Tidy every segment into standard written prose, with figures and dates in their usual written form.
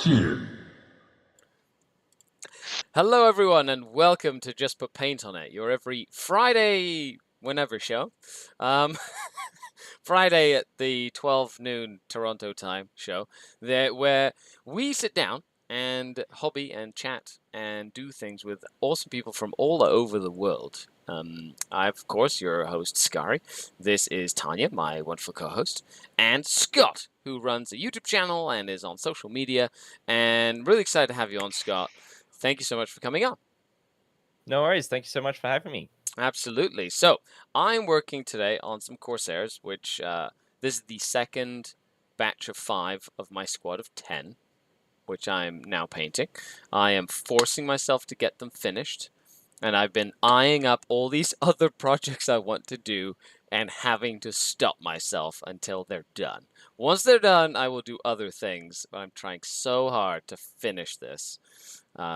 Cheers. Hello, everyone, and welcome to Just Put Paint on It, your every Friday, whenever show. Friday at the 12 noon Toronto time show, where we sit down and hobby and chat and do things with awesome people from all over the world. I'm, of course, your host, Skari. This is Tanya, my wonderful co-host, and Scott, who runs a YouTube channel and is on social media, and really excited to have you on, Scott. Thank you so much for coming on. No worries. Thank you so much for having me. Absolutely. So, I'm working today on some Corsairs, which this is the second batch of 5 of my squad of 10, which I'm now painting. I am forcing myself to get them finished, and I've been eyeing up all these other projects I want to do and having to stop myself until they're done. Once they're done, I will do other things, but I'm trying so hard to finish this.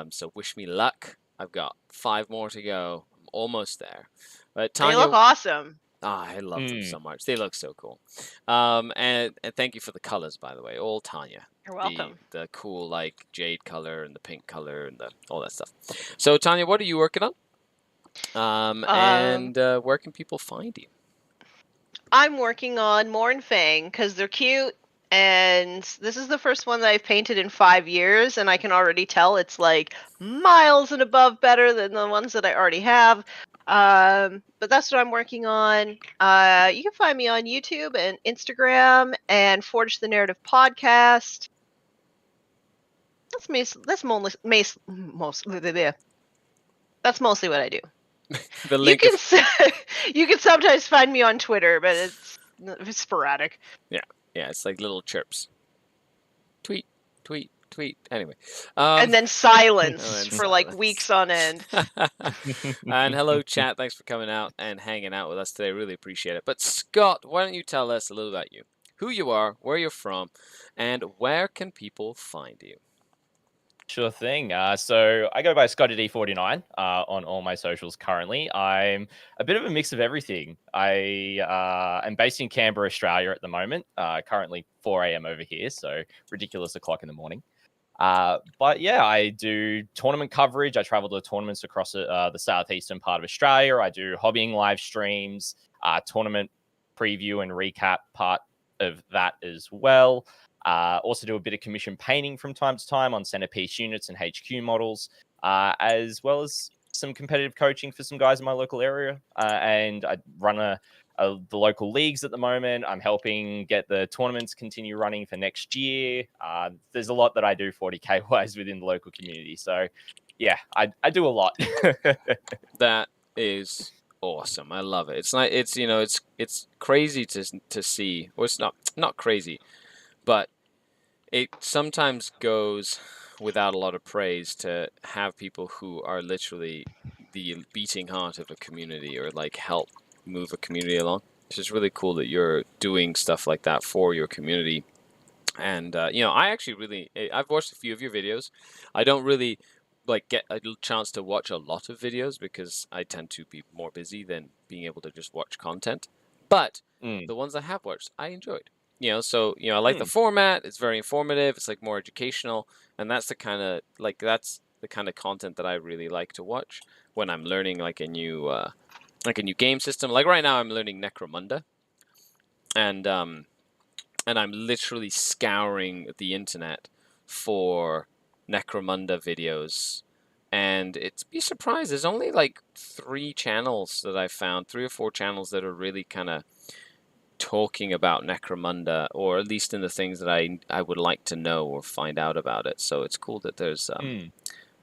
So wish me luck. I've got 5 more to go. I'm almost there. But Tanya, they look awesome. I love them so much. They look so cool. And thank you for the colors, by the way. All Tanya. You're welcome. The cool like jade color and the pink color and all that stuff. So Tanya, what are you working on? And where can people find you? I'm working on Morn Fang because they're cute, and this is the first one that I've painted in 5 years, and I can already tell it's like miles and above better than the ones that I already have. But that's what I'm working on. You can find me on YouTube and Instagram and Forge the Narrative podcast. That's mostly what I do. The link You can sometimes find me on Twitter, but it's sporadic. Yeah, it's like little chirps. Tweet, tweet, tweet. Anyway. And then silence for like weeks on end. And hello, chat. Thanks for coming out and hanging out with us today. Really appreciate it. But Scott, why don't you tell us a little about you? Who you are, where you're from, and where can people find you? Sure thing. So I go by ScottyD49 on all my socials currently. I'm a bit of a mix of everything. I am based in Canberra, Australia at the moment. Currently 4 a.m. over here, so ridiculous o'clock in the morning. But yeah, I do tournament coverage. I travel to tournaments across the southeastern part of Australia. I do hobbying live streams, tournament preview and recap part of that as well. Also do a bit of commission painting from time to time on centerpiece units and HQ models, as well as some competitive coaching for some guys in my local area. And I run the local leagues at the moment. I'm helping get the tournaments continue running for next year. There's a lot that I do 40K wise within the local community. So yeah, I do a lot. That is awesome. I love it. It's like it's crazy to see. Or it's not crazy, but it sometimes goes without a lot of praise to have people who are literally the beating heart of a community or like help move a community along. It's just really cool that you're doing stuff like that for your community. And I actually I've watched a few of your videos. I don't really get a chance to watch a lot of videos because I tend to be more busy than being able to just watch content. But the ones I have watched, I enjoyed. I like the format. It's very informative. It's like more educational, and that's the kind of content that I really like to watch when I'm learning like a new game system. Like right now, I'm learning Necromunda, and I'm literally scouring the internet for Necromunda videos, and be surprised. There's only like 3 channels that I've found, 3 or 4 channels that are really kind of talking about Necromunda, or at least in the things that I would like to know or find out about it. So it's cool that there's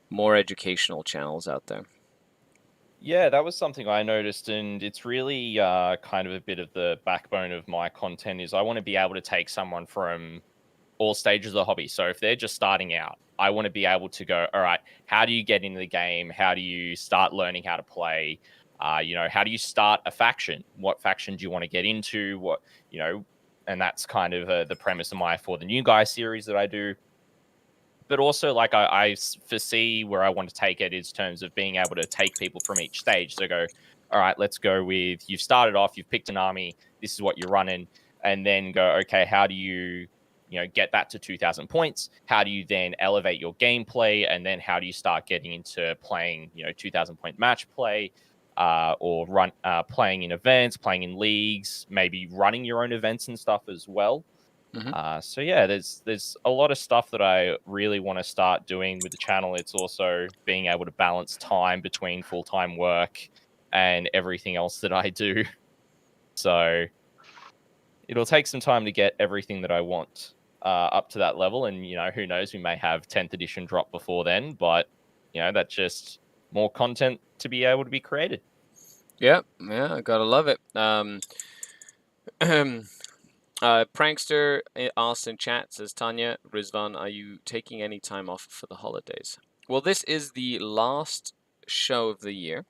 more educational channels out there. Yeah, that was something I noticed, and it's really kind of a bit of the backbone of my content is I want to be able to take someone from all stages of the hobby. So if they're just starting out, I want to be able to go, all right, how do you get into the game? How do you start learning how to play? How do you start a faction? What faction do you want to get into? And that's kind of the premise of my For the New Guy series that I do. But also, like, I foresee where I want to take it in terms of being able to take people from each stage. So go, all right, let's go with, you've started off, you've picked an army, this is what you're running, and then go, okay, how do you get that to 2,000 points? How do you then elevate your gameplay? And then how do you start getting into playing, 2,000 point match play, or playing in events, playing in leagues, maybe running your own events and stuff as well. So yeah, there's a lot of stuff that I really want to start doing with the channel. It's also being able to balance time between full-time work and everything else that I do. So it'll take some time to get everything that I want up to that level. And, who knows, we may have 10th edition drop before then, but, that's just more content to be able to be created. Yeah, I gotta love it. Prankster asks in chat, says, Tanya, Rizvan, are you taking any time off for the holidays? Well, this is the last show of the year.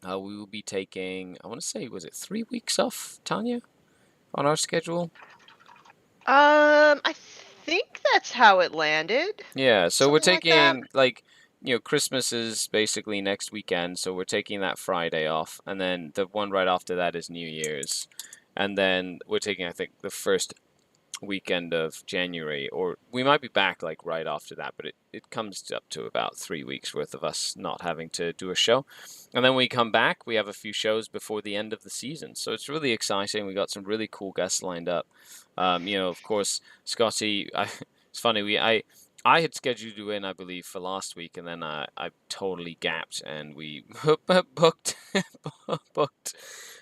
We will be taking, I want to say, was it 3 weeks off, Tanya, on our schedule? I think that's how it landed. Yeah, so we're Something like taking, Christmas is basically next weekend, so we're taking that Friday off, and then the one right after that is New Year's. And then we're taking, I think, the first weekend of January, or we might be back like right after that, but it comes up to about 3 weeks worth of us not having to do a show. And then when we come back, we have a few shows before the end of the season. So it's really exciting. We got some really cool guests lined up. Of course, Scotty, it's funny, I had scheduled you in, I believe, for last week, and then I totally gapped, and we booked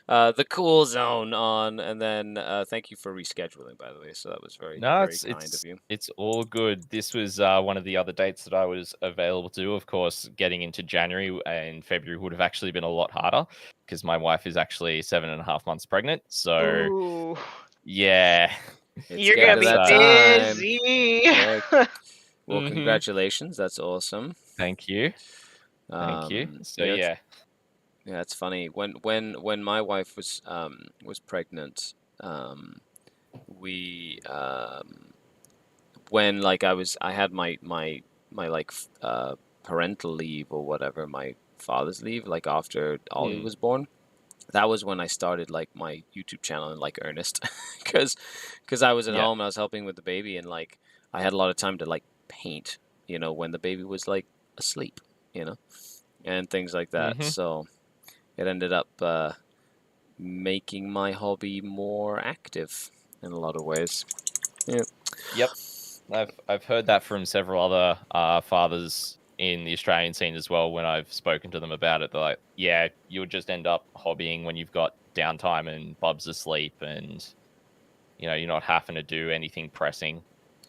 the cool zone on, and then thank you for rescheduling, by the way. So that was very kind of you. It's all good. This was one of the other dates that I was available to. Of course, getting into January and February would have actually been a lot harder because my wife is actually 7.5 months pregnant. So, Ooh. Yeah. You're going to be busy. Yeah. Well, congratulations. That's awesome. Thank you. Thank you. So, yeah. Yeah, it's funny. When my wife was pregnant, we when like I had my like parental leave or whatever, my father's leave, like after Ollie was born. That was when I started like my YouTube channel in like earnest, because I was at home and I was helping with the baby, and like I had a lot of time to like paint, when the baby was like asleep, and things like that. So it ended up making my hobby more active in a lot of ways. Yeah. Yep. I've heard that from several other fathers in the Australian scene as well. When I've spoken to them about it, they're like, "Yeah, you'll just end up hobbying when you've got downtime and Bub's asleep, and you're not having to do anything pressing."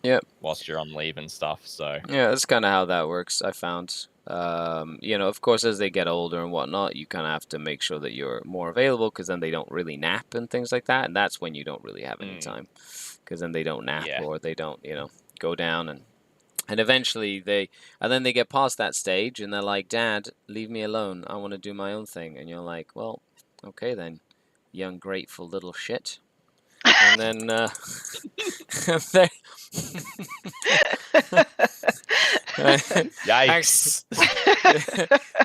Yep. Whilst you're on leave and stuff. So yeah, that's kind of how that works. I found. Of course, as they get older and whatnot, you kind of have to make sure that you're more available, because then they don't really nap and things like that, and that's when you don't really have any time, because then they don't nap or they don't, go down and eventually then they get past that stage and they're like, Dad, leave me alone. I want to do my own thing. And you're like, well, okay then, you ungrateful little shit. And then yikes.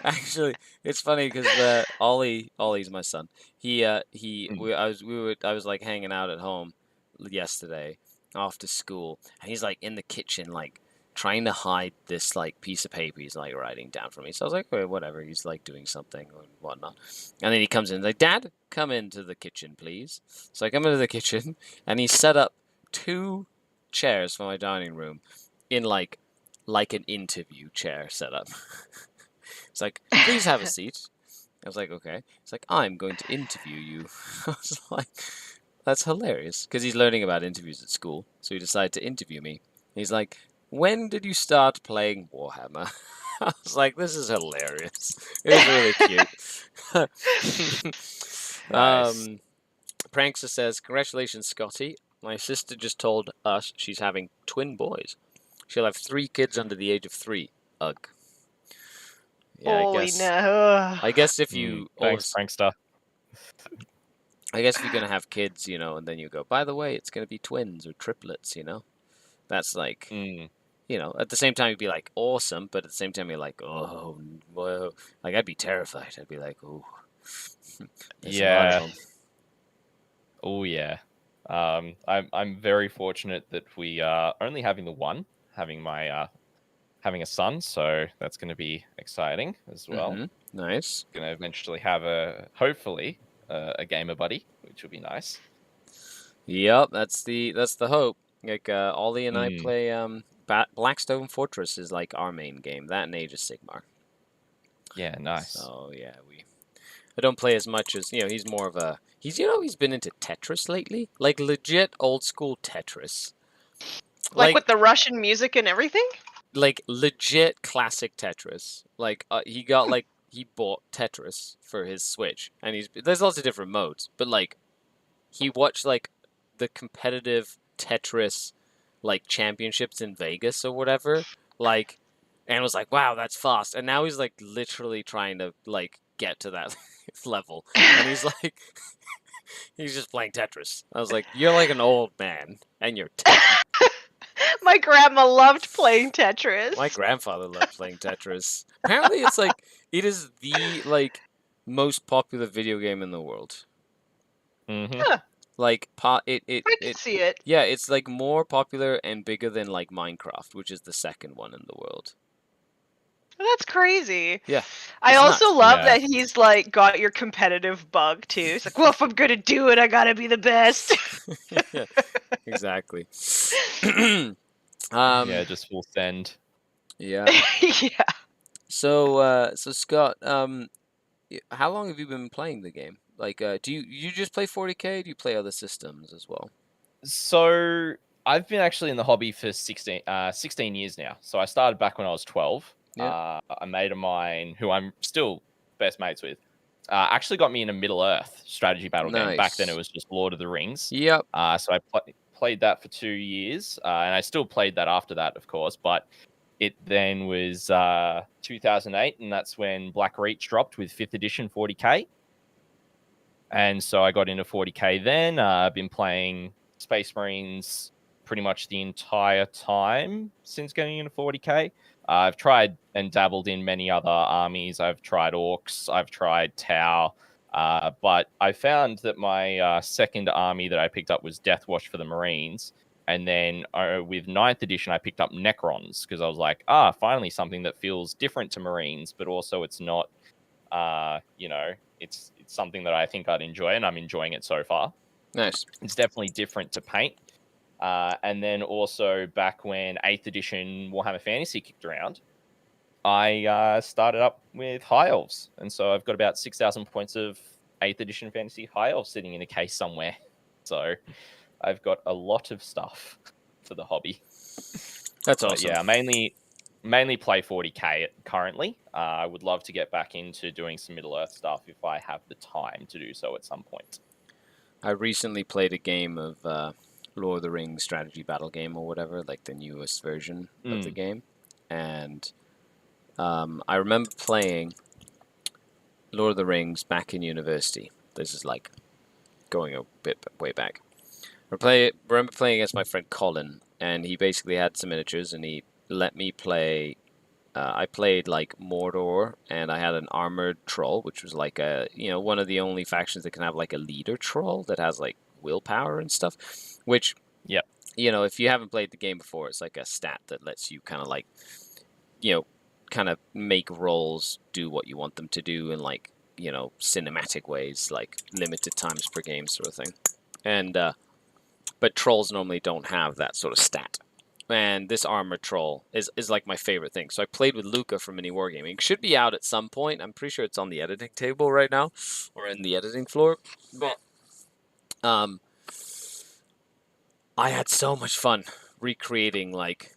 Actually, it's funny because Ollie's my son. I was like hanging out at home yesterday after school, and he's like in the kitchen, like trying to hide this like piece of paper he's like writing down for me. So I was like, okay, whatever. He's like doing something or whatnot. And then he comes in like, Dad, come into the kitchen, please. So I come into the kitchen, and he set up 2 chairs for my dining room in like an interview chair setup. It's like, please have a seat. I was like, okay. It's like, I'm going to interview you. I was like, that's hilarious, because he's learning about interviews at school, so he decided to interview me. He's like, when did you start playing Warhammer? I was like, this is hilarious. It was really cute. Nice. Prankster says, congratulations, Scotty. My sister just told us she's having twin boys. She'll have 3 kids under the age of 3. Ugh. Yeah, Holy no. I guess if you... Thanks, Prankster. I guess if you're going to have kids, and then you go, by the way, it's going to be twins or triplets, That's like... at the same time, you'd be like, awesome, but at the same time, you're like, oh, whoa. Like, I'd be terrified. I'd be like, oh. Yeah. Oh, yeah. I'm very fortunate that we are only having the one, having my having a son, so that's going to be exciting as well. Nice. Going to eventually have hopefully a gamer buddy, which will be nice. Yep, that's the hope. Like Ollie and I Mm. play Blackstone Fortress is like our main game. That and Age of Sigmar. Yeah, nice. So yeah, I don't play as much as he's more of a he's been into Tetris lately, like legit old school Tetris. Like Like with the Russian music and everything? like legit classic Tetris. Like he bought Tetris for his Switch, and there's lots of different modes, but like he watched like the competitive Tetris like championships in Vegas or whatever, like, and was like, wow, that's fast. And now he's like literally trying to like get to that level, and he's like, he's just playing Tetris. I was like, you're like an old man, and you're 10. My grandma loved playing Tetris. My grandfather loved playing Tetris. Apparently, it's like it is the like most popular video game in the world. Mm-hmm. Huh, Like I can see it. yeah, it's like more popular and bigger than like Minecraft, which is the second one in the world. That's crazy. Yeah, I it's also nuts. love Yeah. that he's like got your competitive bug too. It's like, well, if I'm gonna do it, I gotta be the best. Yeah, exactly. Yeah, just full send. Yeah. Yeah. So Scott, how long have you been playing the game? Like, do you just play 40K? Do you play other systems as well? So I've been actually in the hobby for 16 years now. So I started back when I was 12. Yeah. A mate of mine, who I'm still best mates with, actually got me in a Middle Earth strategy battle game. Back then it Nice. was just Lord of the Rings. Yep. So I played that for 2 years, and I still played that after that, of course. But it then was 2008, and that's when Black Reach dropped with 5th edition 40K. And so I got into 40K then. I've been playing Space Marines pretty much the entire time since getting into 40K. I've tried and dabbled in many other armies. I've tried Orcs, I've tried Tau, but I found that my second army that I picked up was Deathwatch for the Marines. And then with 9th edition, I picked up Necrons because I was like, finally something that feels different to Marines, but also it's not, it's something that I think I'd enjoy, and I'm enjoying it so far. Nice. It's definitely different to paint. And then also back when 8th edition Warhammer Fantasy kicked around, I started up with High Elves. And so I've got about 6,000 points of 8th edition Fantasy High Elves sitting in a case somewhere. So I've got a lot of stuff for the hobby. That's But awesome. yeah, mainly play 40K currently. I would love to get back into doing some Middle Earth stuff if I have the time to do so at some point. I recently played a game of Lord of the Rings strategy battle game or whatever, like the newest version of the game, and I remember playing Lord of the Rings back in university. This is like going a bit way back. I remember playing against my friend Colin, and he basically had some miniatures, and he let me play. I played like Mordor, and I had an armored troll, which was like one of the only factions that can have like a leader troll that has like willpower and stuff. Which, Yep. if you haven't played the game before, it's like a stat that lets you kind of like, kind of make rolls do what you want them to do in like, cinematic ways, like limited times per game sort of thing. And but trolls normally don't have that sort of stat. And this armored troll is like my favorite thing. So I played with Luca from Mini Wargaming. It should be out at some point. I'm pretty sure it's on the editing table right now, or in the editing floor. But I had so much fun recreating like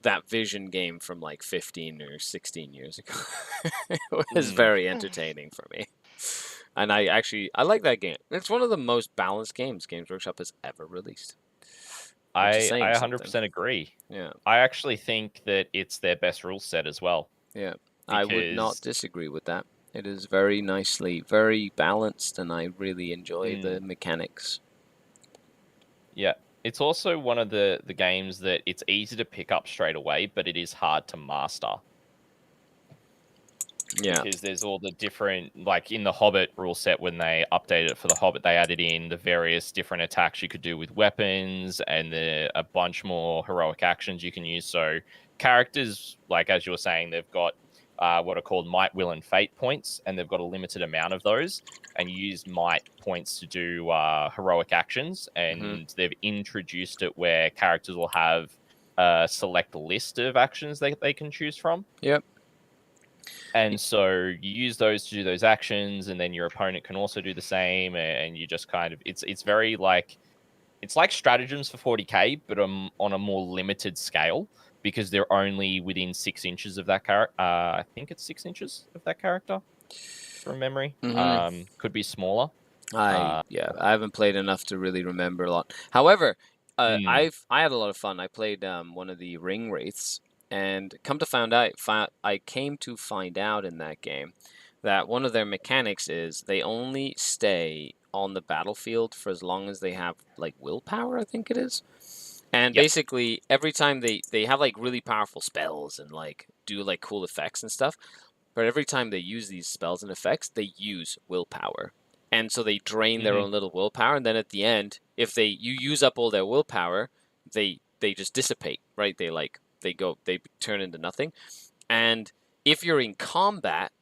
that Vision game from like 15 or 16 years ago. It was very entertaining for me. And I like that game. It's one of the most balanced games Games Workshop has ever released. I saying 100% agree. Yeah. I actually think that it's their best rule set as well. Yeah. I would not disagree with that. It is very balanced, and I really enjoy the mechanics. Yeah. It's also one of the games that it's easy to pick up straight away, but it is hard to master. Yeah. Because there's all the different, like in the Hobbit rule set, when they updated it for the Hobbit, they added in the various different attacks you could do with weapons and a bunch more heroic actions you can use. So characters, like as you were saying, they've got what are called might, will, and fate points, and they've got a limited amount of those. And you use might points to do heroic actions, and they've introduced it where characters will have a select list of actions they can choose from. Yep. And so you use those to do those actions, and then your opponent can also do the same. And you just kind of it's very like it's like stratagems for 40k, but on a more limited scale because they're only within 6 inches of that character. I think it's 6 inches of that character from memory. Could be smaller. I haven't played enough to really remember a lot. However, I had a lot of fun. I played one of the ring wraiths, and I came to find out in that game that one of their mechanics is they only stay on the battlefield for as long as they have like willpower, I think it is. And basically every time they have like really powerful spells and like do like cool effects and stuff, but every time they use these spells and effects, they use willpower. And so they drain their own little willpower, and then at the end, if you use up all their willpower, they just dissipate, right? They turn into nothing. And if you're in combat,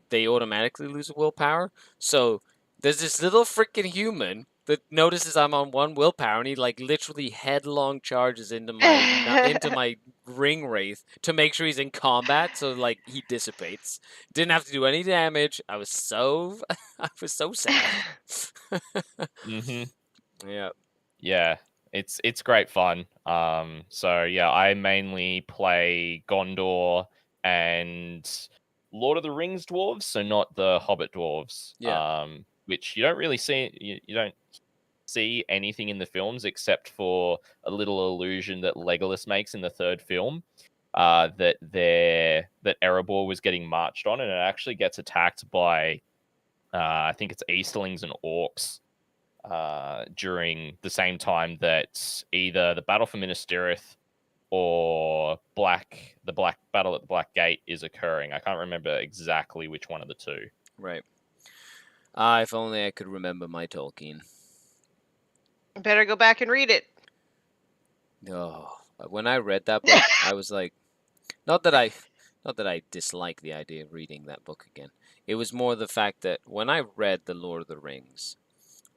they automatically lose willpower. So there's this little freaking human that notices I'm on 1 willpower, and he like literally headlong charges into my ring wraith to make sure he's in combat. So like he dissipates. Didn't have to do any damage. I was so sad. Yeah. Yeah. It's great fun. So yeah, I mainly play Gondor and Lord of the Rings dwarves, so not the Hobbit dwarves. Yeah. Which you don't really see. You don't see anything in the films except for a little allusion that Legolas makes in the 3rd film. That Erebor was getting marched on, and it actually gets attacked by I think it's Easterlings and Orcs during the same time that either the Battle for Minas Tirith or the Black Battle at the Black Gate is occurring. I can't remember exactly which one of the two. Right. If only I could remember my Tolkien. Better go back and read it. Oh, when I read that book, I was like, not that I dislike the idea of reading that book again. It was more the fact that when I read The Lord of the Rings,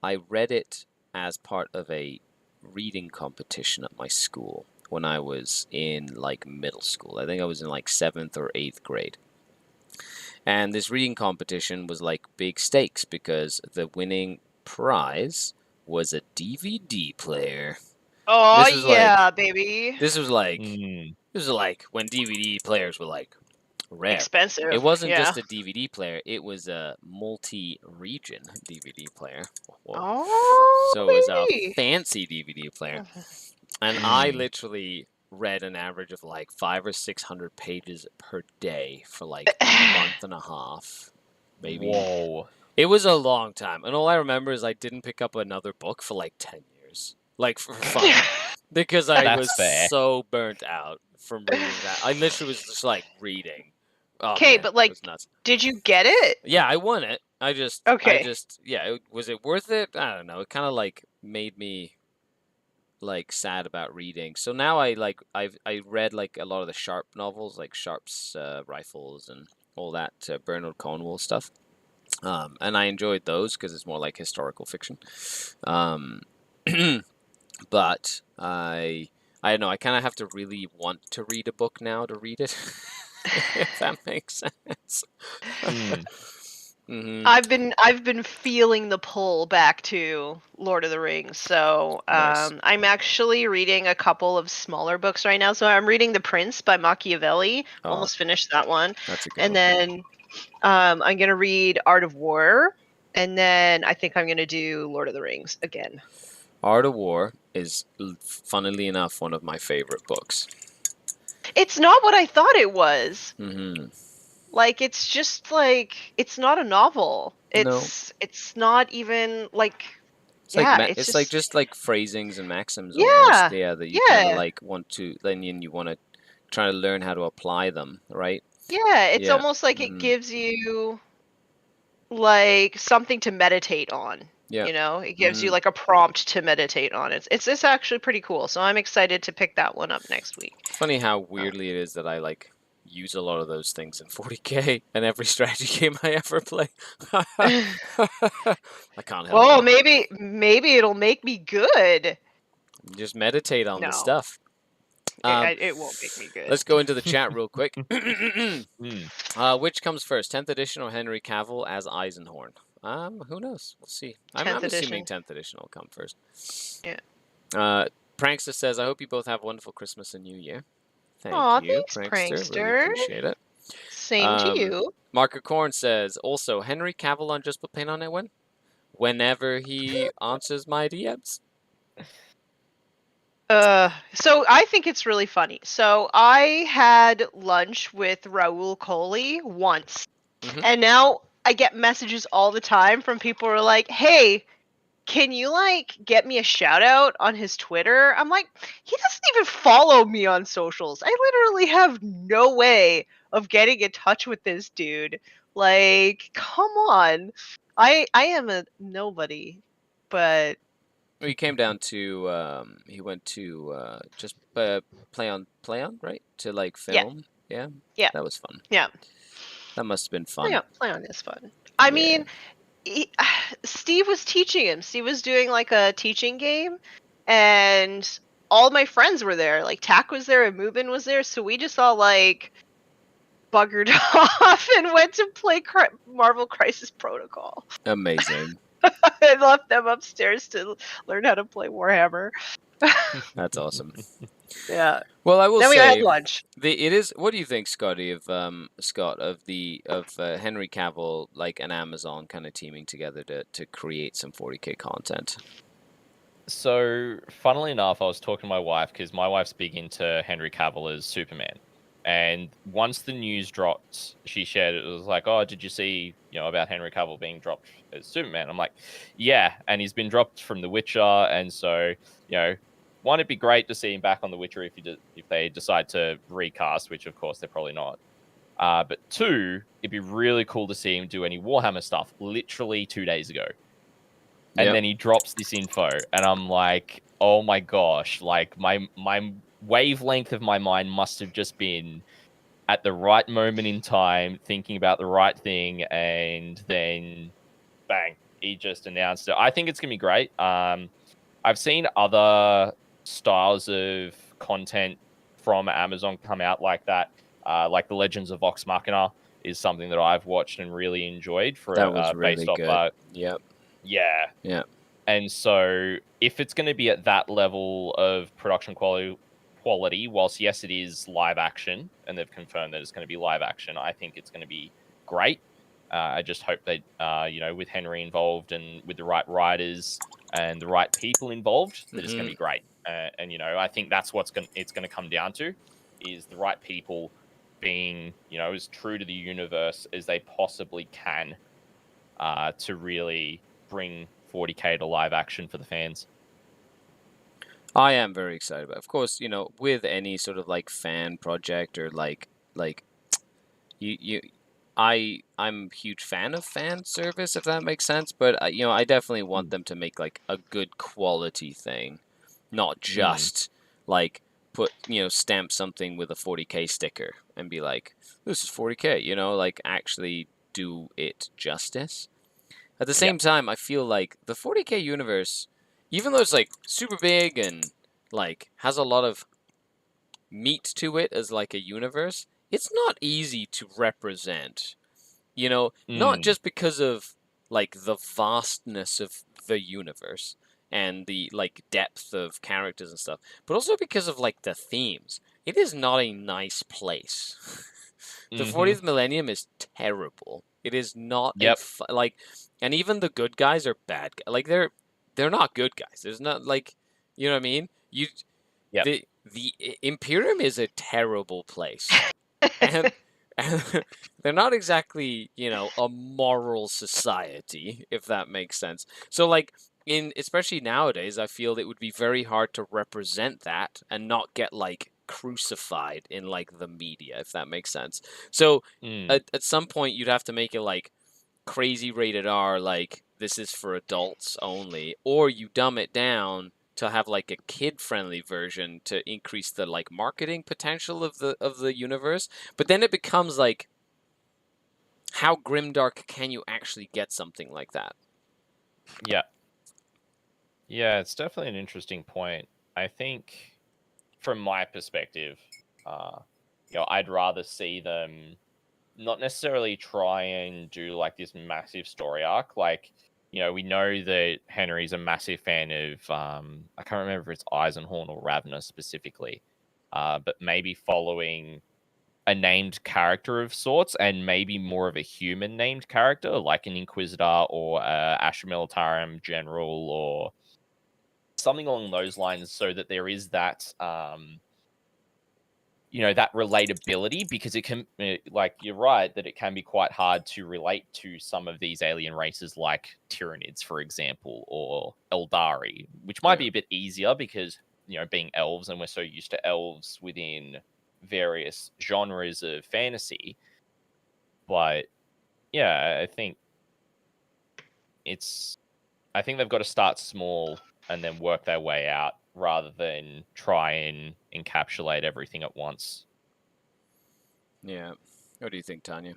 I read it as part of a reading competition at my school when I was in like middle school. I think I was in like 7th or 8th grade. And this reading competition was like big stakes because the winning prize was a DVD player. Oh yeah, baby. This was like when DVD players were like rare. Expensive. It wasn't just a DVD player; it was a multi-region DVD player. Oh, so it was a fancy DVD player, and I literally read an average of like 500 or 600 pages per day for like a month and a half, maybe. Whoa! It was a long time, and all I remember is I didn't pick up another book for like 10 years. Like for fun, because I was so burnt out from reading that. I literally was just like reading. Okay, but like, did you get it? Yeah, I won it. Was it worth it? I don't know. It kind of like made me like sad about reading. So now I read like a lot of the Sharp novels, like Sharp's Rifles and all that Bernard Cornwell stuff. And I enjoyed those because it's more like historical fiction. But I don't know. I kind of have to really want to read a book now to read it, if that makes sense. I've been feeling the pull back to Lord of the Rings. So Nice. I'm actually reading a couple of smaller books right now. So I'm reading The Prince by Machiavelli. Almost finished that one. That's a good and one. then I'm gonna read Art of War, and then I think I'm gonna do Lord of the Rings again. Art of War is, funnily enough, one of my favorite books. It's not what I thought it was. Mm-hmm. Like, it's just like, it's not a novel. It's not even like, it's like just like phrasings and maxims. Almost, that you kind of like want to, then you want to try to learn how to apply them, right? Yeah, it's Yeah. almost like it gives you like something to meditate on. Yeah. You know, it gives you like a prompt to meditate on. It's actually pretty cool. So I'm excited to pick that one up next week. It's funny how weirdly it is that I like use a lot of those things in 40k and every strategy game I ever play. I can't help Oh, it. maybe it'll make me good. Just meditate on the No. stuff. It won't make me good. Let's go into the chat real quick. Mm. Which comes first, 10th edition or Henry Cavill as Eisenhorn? Who knows? We'll see. I'm 10th assuming edition. 10th edition will come first. Yeah. Prankster says, I hope you both have a wonderful Christmas and New Year. Thank Aw, you, thanks, Prankster. Really Prankster. appreciate it. Same to you. Marker Corn says, also, Henry Cavill on Just Put Paint on It when? Whenever he answers my DMs. So I think it's really funny. So I had lunch with Raul Coley once, and now I get messages all the time from people who are like, "Hey, can you like get me a shout out on his Twitter?" I'm like, he doesn't even follow me on socials. I literally have no way of getting in touch with this dude. Like, come on. I am a nobody, but He came down to, he went to just play on, right? To like film. Yeah. Yeah. That was fun. Yeah. That must have been fun. Play on is fun. I mean, Steve was teaching him. Steve was doing like a teaching game, and all my friends were there. Like Tack was there and Mubin was there, so we just all like buggered off and went to play Marvel Crisis Protocol. Amazing. I left them upstairs to learn how to play Warhammer. That's awesome. Yeah. Well, I will Then we say had lunch. it is. What do you think, Scotty, of Scott of Henry Cavill like an Amazon kind of teaming together to create some 40k content? So, funnily enough, I was talking to my wife because my wife's big into Henry Cavill as Superman. And once the news dropped, she shared it. It was like, "Oh, did you see, about Henry Cavill being dropped as Superman?" I'm like, "Yeah," and he's been dropped from The Witcher, and so, one, it'd be great to see him back on The Witcher if they decide to recast, which of course they're probably not. But two, it'd be really cool to see him do any Warhammer stuff. Literally 2 days ago. And then he drops this info, and I'm like, oh my gosh, like my wavelength of my mind must have just been at the right moment in time, thinking about the right thing, and then bang, he just announced it. I think it's gonna be great. I've seen other styles of content from Amazon come out like that, like the Legends of Vox Machina is something that I've watched and really enjoyed for That was really based good. off Yep. Yeah. And so if it's going to be at that level of production quality, whilst yes, it is live action, and they've confirmed that it's going to be live action, I think it's going to be great. I just hope that, with Henry involved and with the right writers and the right people involved, that it's going to be great. And I think that's it's going to come down to, is the right people being, as true to the universe as they possibly can, to really bring 40k to live action for the fans. I am very excited about it. Of course, with any sort of like fan project or I'm a huge fan of fan service, if that makes sense, but I definitely want them to make like a good quality thing, not just like put stamp something with a 40k sticker and be like, this is 40k, like actually do it justice. At the same time, I feel like the 40k universe, even though it's like super big and like has a lot of meat to it as like a universe, it's not easy to represent. Not just because of like the vastness of the universe and the like depth of characters and stuff, but also because of like the themes. It is not a nice place. The 40th millennium is terrible. It is not like, and even the good guys are bad. Like they're not good guys. There's not like, you know what I mean? The Imperium is a terrible place, and they're not exactly a moral society, if that makes sense. So like especially nowadays, I feel it would be very hard to represent that and not get like crucified in like the media, if that makes sense. So at some point you'd have to make it like crazy rated R, like this is for adults only, or you dumb it down to have like a kid-friendly version to increase the like marketing potential of the universe. But then it becomes like, how grimdark can you actually get something like that? Yeah. Yeah, it's definitely an interesting point. I think, from my perspective, I'd rather see them not necessarily try and do like this massive story arc. Like, we know that Henry's a massive fan of I can't remember if it's Eisenhorn or Ravner specifically, but maybe following a named character of sorts, and maybe more of a human named character, like an Inquisitor or a Asher Militarum General or something along those lines, so that there is that that relatability, because it can, like, you're right that it can be quite hard to relate to some of these alien races like Tyranids, for example, or Eldari, which might be a bit easier because, being elves, and we're so used to elves within various genres of fantasy. But yeah, I think they've got to start small and then work their way out, rather than try and encapsulate everything at once. Yeah. What do you think, Tanya?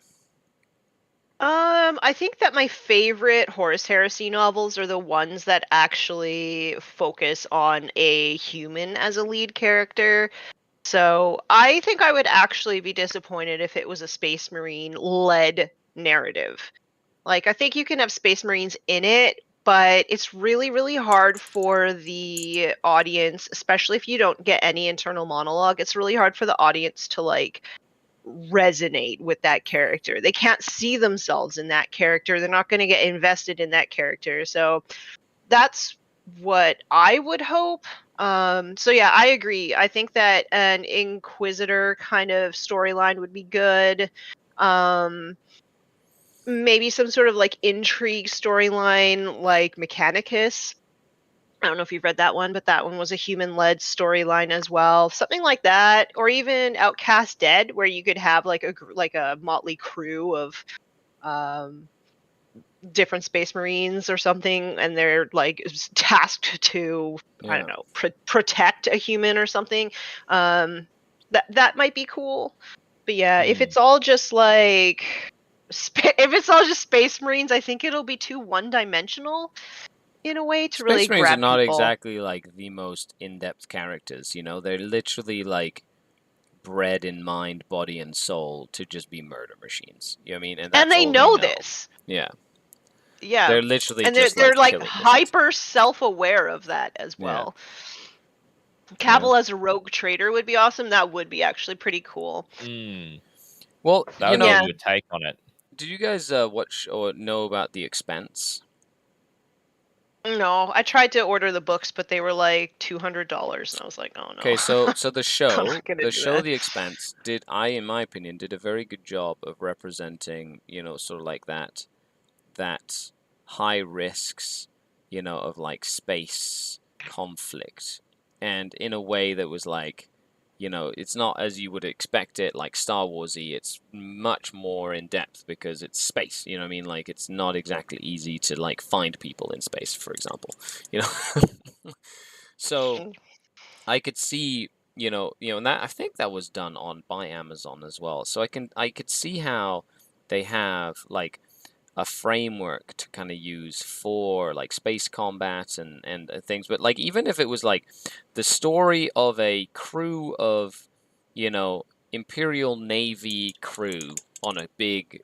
I think that my favorite Horus Heresy novels are the ones that actually focus on a human as a lead character. So I think I would actually be disappointed if it was a Space Marine led narrative. Like, I think you can have Space Marines in it, but it's really, really hard for the audience, especially if you don't get any internal monologue. It's really hard for the audience to like resonate with that character. They can't see themselves in that character. They're not going to get invested in that character. So that's what I would hope. So yeah, I agree. I think that an Inquisitor kind of storyline would be good. Maybe some sort of like intrigue storyline like Mechanicus. I don't know if you've read that one, but that one was a human-led storyline as well. Something like that, or even Outcast Dead, where you could have like a motley crew of different Space Marines or something, and they're like tasked to I don't know protect a human or something. That might be cool. But yeah, if it's all just like if it's all just Space Marines, I think it'll be too one-dimensional in a way to really Space Marines are grab not people. exactly like the most in-depth characters, they're literally like bred in mind, body, and soul to just be murder machines. You know what I mean? And that's they all know we know. this. Yeah. Yeah. They're literally And just they're like killing machines. hyper self-aware of that as well. Cavil as a rogue trader would be awesome. That would be actually pretty cool. Well, that would be a good take on it. Did you guys watch or know about The Expanse? No, I tried to order the books, but they were like $200, and I was like, oh no. Okay, so the show, The Expanse, in my opinion, did a very good job of representing, sort of like that high risks, of like space conflict, and in a way that was like, it's not as you would expect it, like Star Wars-y. It's much more in depth because it's space. You know what I mean? Like, it's not exactly easy to like find people in space, for example. So I could see, and that I think that was done by Amazon as well. So I could see how they have like a framework to kind of use for like space combat and things. But like, even if it was like the story of a crew of, Imperial Navy crew on a big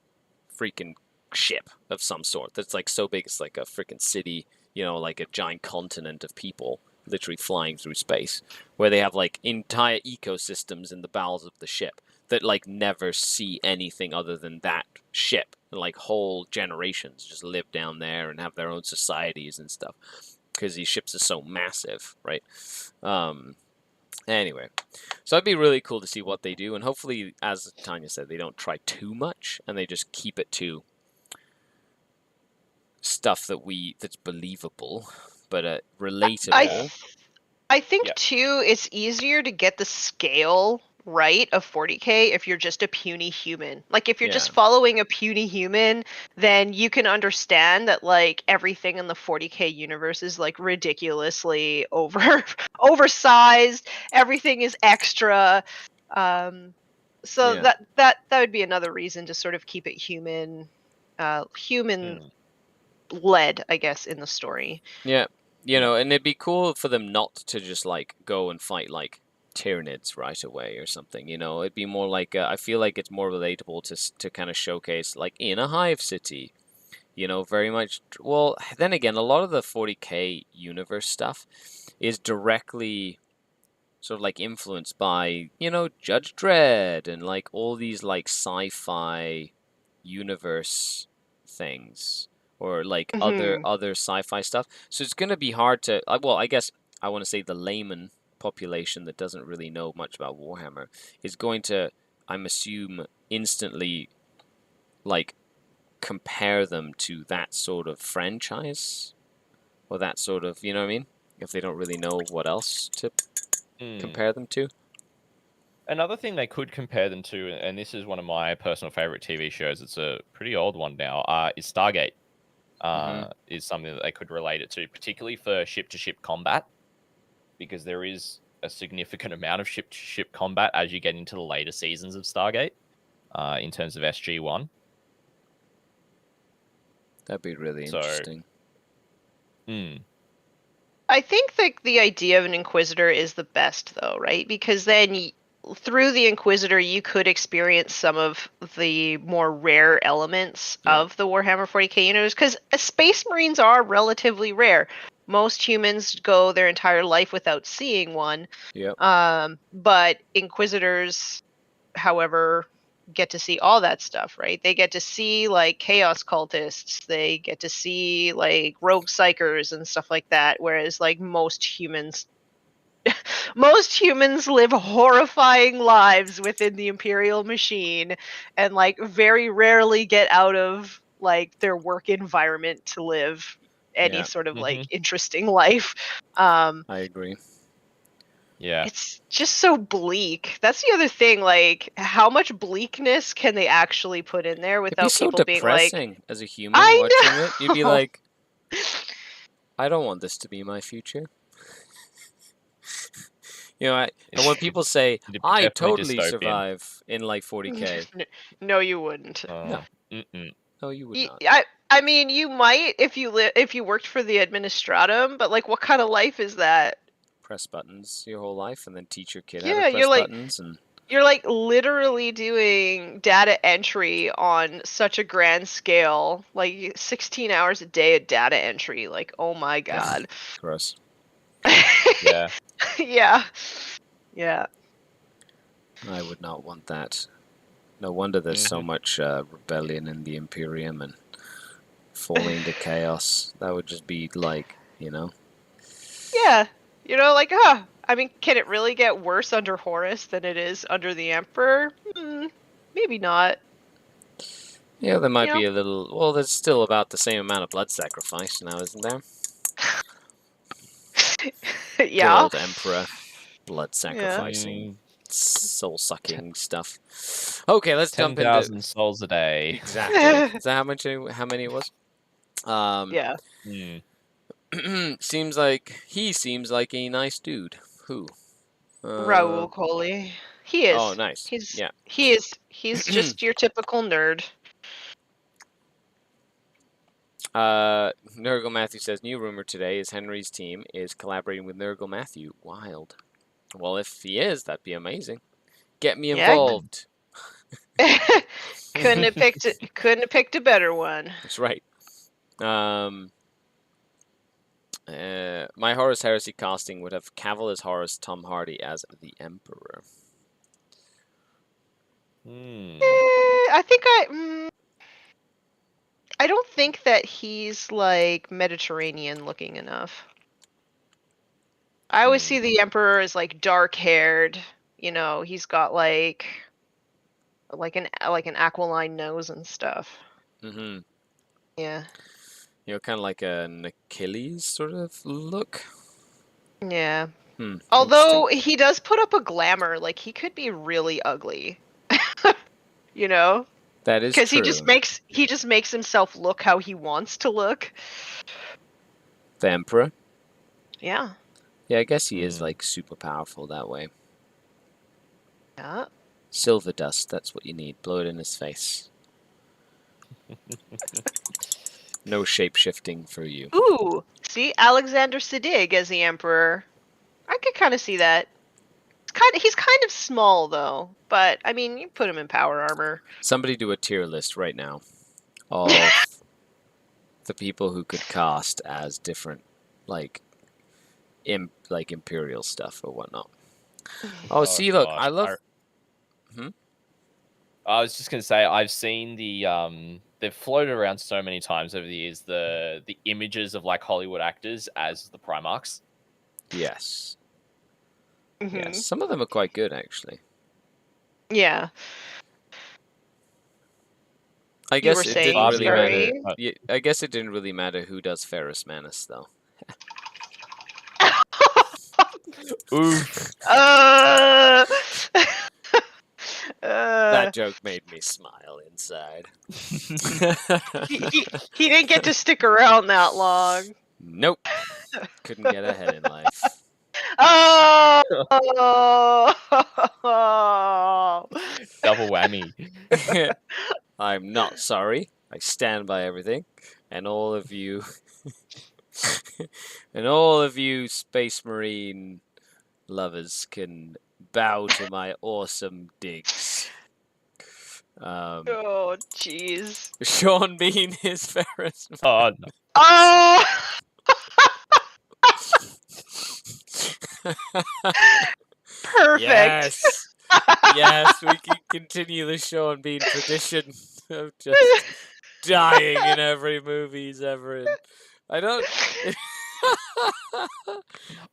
freaking ship of some sort that's like so big it's like a freaking city, like a giant continent of people literally flying through space, where they have like entire ecosystems in the bowels of the ship that like never see anything other than that ship, and like whole generations just live down there and have their own societies and stuff because these ships are so massive, right? Anyway, so it'd be really cool to see what they do, and hopefully, as Tanya said, they don't try too much and they just keep it to stuff that's believable but relatable. I think Yeah. too, it's easier to get the scale right of 40K if you're just a puny human. Like if you're just Yeah. following a puny human, then you can understand that like everything in the 40K universe is like ridiculously oversized. Everything is extra. So Yeah. that would be another reason to sort of keep it human Mm. led, I guess, in the story. Yeah. You Yeah. know, and it'd be cool for them not to just like go and fight like Tyranids right away or something. You know, it'd be more like I feel like it's more relatable to kind of showcase like in a hive city. You know, very much. Well, then again, a lot of the 40K universe stuff is directly sort of like influenced by, you know, Judge Dredd and like all these like sci-fi universe things or like Mhm. other sci-fi stuff. So it's going to be hard to well, I guess I want to say the layman population that doesn't really know much about Warhammer is going to, I'm assume, instantly like compare them to that sort of franchise or that sort of, you know what I mean? If they don't really know what else to Mm. compare them to. Another thing they could compare them to, and this is one of my personal favorite TV shows. It's a pretty old one now. Is Stargate. Hmm. Is something that they could relate it to, particularly for ship-to-ship combat, because there is a significant amount of ship-to-ship combat as you get into the later seasons of Stargate, in terms of SG-1. That'd be really So, interesting. mm, I think like the idea of an inquisitor is the best though, right? Because then through the inquisitor you could experience some of the more rare elements Yeah. of the Warhammer 40K universe cuz space marines are relatively rare. Most humans go their entire life without seeing one. Yep. But inquisitors, however, get to see all that stuff, right? They get to see like chaos cultists, they get to see like rogue psychers and stuff like that, whereas like most humans live horrifying lives within the imperial machine and like very rarely get out of like their work environment to live any Yeah. sort of like hmm interesting life. um I agree. yeah. it's just so bleak. That's the other thing. Like, how much bleakness can they actually put in there It'd be without so people being like, depressing as a human I watching it. You'd be know? like, I don't want this to be my future. You know, and when people say, It'd be I definitely totally dystopian. survive in like 40K. No, you wouldn't. No, Mm-mm. no, you would not. I mean, you might if you worked for the administratum, but like, what kind of life is that? Press buttons your whole life and then teach your kid how to Yeah, press buttons and you're like literally doing data entry on such a grand scale, like 16 hours a day of data entry. Like, oh my ugh, god. gross. Yeah. Yeah. Yeah. I would not want that. No wonder there's so hmm much rebellion in the Imperium and falling into chaos. That would just be like, you know. Yeah. Like, I mean, can it really get worse under Horus than it is under the Emperor? Maybe not. Yeah, there You might know? be a little. Well, there's still about the same amount of blood sacrifice now, isn't there? Good Yeah. old Emperor. Blood Yeah. sacrificing, Mm, soul sucking stuff. Okay, let's jump into 10,000 souls a day. exactly. Is that how much? How many it was? Yeah. Mm. Seems like a nice dude. Who? Raul Coley. He Oh, is. nice. Yeah. He's just your typical nerd. Nurgle Matthew says new rumor today is Henry's team is collaborating with Nurgle Matthew. Wild. Well, if he is, that'd be amazing. Get me Yeah. involved. Couldn't have picked a better one. That's right. My Horus Heresy casting would have Cavill as Horus, Tom Hardy as the Emperor. Hmm. I think I don't think that he's like Mediterranean looking enough. I always see the Emperor as like dark haired. He's got like an aquiline nose and stuff. Mm-hmm. Yeah. You know, kind of like an Achilles sort of look. Yeah. Although he does put up a glamour, like he could be really ugly. You know? That is Because true. he just makes himself look how he wants to look. The Emperor? Yeah. Yeah, I guess he is like super powerful that way. Yeah. Silver dust, that's what you need. Blow it in his face. No shape-shifting for you. Ooh, see Alexander Siddig as the Emperor. I could kind of see that. He's kind of small though, but I mean, you put him in power armor. Somebody do a tier list right now of the people who could cast as different, like imperial stuff or whatnot. Oh, see, look, gosh. I love. I was just gonna say I've seen they've floated around so many times over the years the images of like Hollywood actors as the Primarchs. Yes. Mhm. Yes. Some of them are quite good, actually. Yeah. I You guess were it saying, didn't really Skari? matter. Yeah, I guess it didn't really matter who does Ferrus Manus, though. Oof. That joke made me smile inside. He didn't get to stick around that long. Nope. Couldn't get ahead in life. Oh! Double whammy. I'm not sorry. I stand by everything. And all of you Space Marine lovers can bow to my awesome digs. Oh, jeez. Sean Bean is Ferris. Oh no. Oh! Perfect. Yes. Yes, we can continue the Sean Bean tradition of just dying in every movie he's ever in. I don't.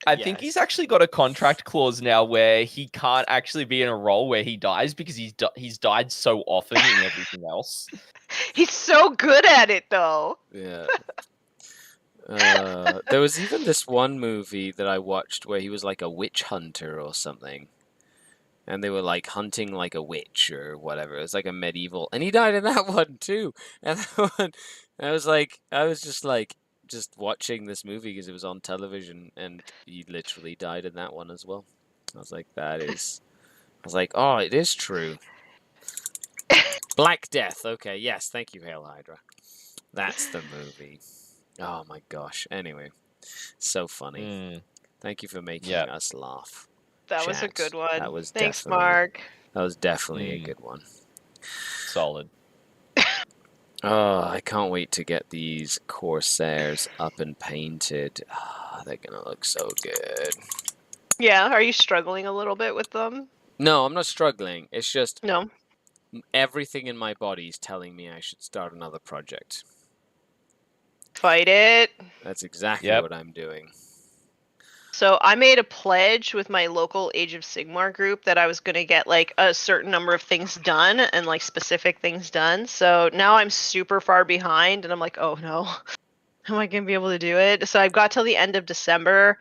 I think he's actually got a contract clause now where he can't actually be in a role where he dies because he's died so often in everything else. He's so good at it, though. Yeah. There was even this one movie that I watched where he was like a witch hunter or something. And they were like hunting like a witch or whatever. It was like a medieval. And he died in that one too. And that one, I was just watching this movie because it was on television and he literally died in that one as well. I was like, oh, it is true. Black Death. Okay, yes, thank you, Hail Hydra. That's the movie. Oh my gosh. Anyway, so funny. Thank you for making us laugh. That was a Chat. good one. That was Thanks, definitely, Mark. That was definitely a good one. Solid. Oh, I can't wait to get these Corsairs up and painted. Oh, they're gonna look so good. Yeah, are you struggling a little bit with them? No, I'm not struggling. It's just No. everything in my body is telling me I should start another project. Fight it. That's exactly what I'm doing. So I made a pledge with my local Age of Sigmar group that I was going to get like a certain number of things done and like specific things done. So now I'm super far behind and I'm like, oh no, am I going to be able to do it? So I've got till the end of December.